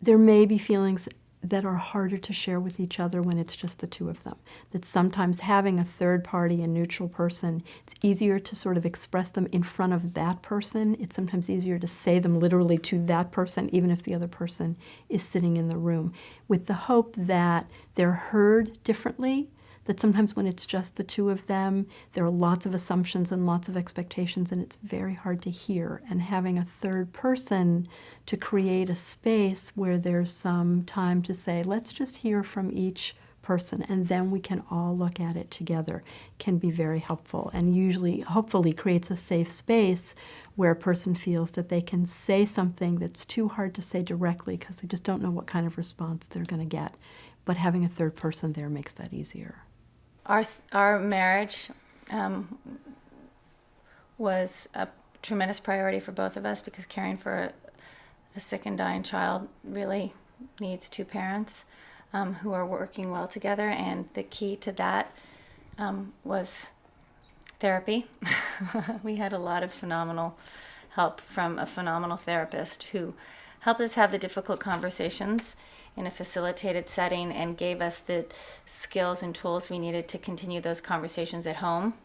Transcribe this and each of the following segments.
there may be feelings that are harder to share with each other when it's just the two of them. That sometimes having a third party, a neutral person, it's easier to sort of express them in front of that person. It's sometimes easier to say them literally to that person, even if the other person is sitting in the room, with the hope that they're heard differently. That sometimes when it's just the two of them, there are lots of assumptions and lots of expectations, and it's very hard to hear. And having a third person to create a space where there's some time to say, let's just hear from each person, and then we can all look at it together, can be very helpful, and usually, hopefully, creates a safe space where a person feels that they can say something that's too hard to say directly because they just don't know what kind of response they're going to get. But having a third person there makes that easier. Our marriage was a tremendous priority for both of us because caring for a sick and dying child really needs two parents who are working well together, and the key to that was therapy. We had a lot of phenomenal help from a phenomenal therapist who helped us have the difficult conversations in a facilitated setting and gave us the skills and tools we needed to continue those conversations at home.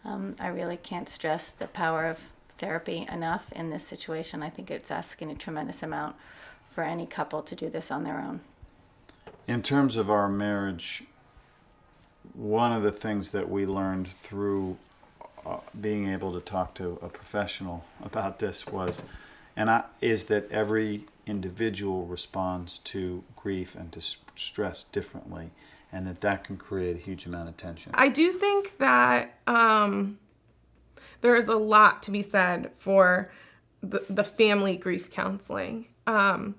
I really can't stress the power of therapy enough in this situation. I think it's asking a tremendous amount for any couple to do this on their own. In terms of our marriage, one of the things that we learned through being able to talk to a professional about this is that every individual responds to grief and to stress differently, and that can create a huge amount of tension. I do think that there is a lot to be said for the family grief counseling. I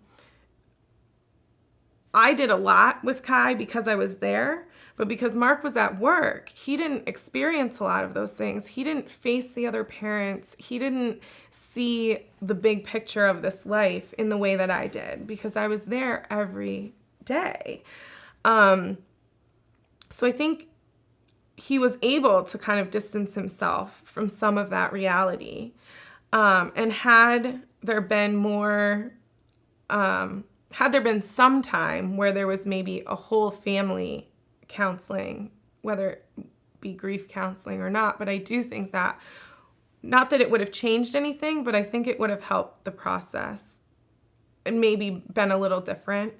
did a lot with Kai because I was there, but because Mark was at work, he didn't experience a lot of those things. He didn't face the other parents. He didn't see the big picture of this life in the way that I did because I was there every day. So I think he was able to kind of distance himself from some of that reality. And had there been some time where there was maybe a whole family counseling, whether it be grief counseling or not, but I do think that, not that it would have changed anything, but I think it would have helped the process and maybe been a little different.